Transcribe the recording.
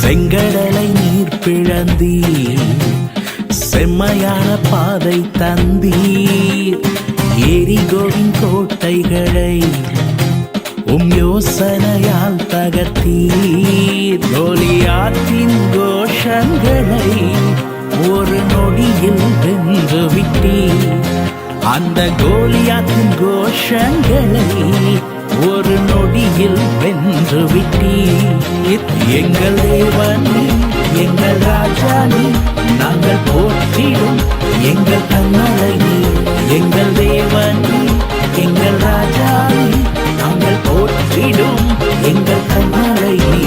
செங்கடலை நீர் பிழந்தீர், செம்மையான பாதை தந்தீர். எரிகோவின் கோட்டைகளை யோசனையால் தகர்த்தீர். கோலியாத்தின் கோஷங்களை ஒரு நொடியில் வென்று விட்டீர். அந்த கோலியாத்தின் கோஷங்களை ஒரு நொடியில் வென்று விட்டீர். எங்கள் தேவனே, எங்கள் ராஜானே, நாங்கள் போற்றிடும் எங்கள் கண்மலை நீர். எங்கள் தேவனே, எங்கள் ராஜானே, நாங்கள் போற்றிடும் எங்கள் கண்மலை நீர்.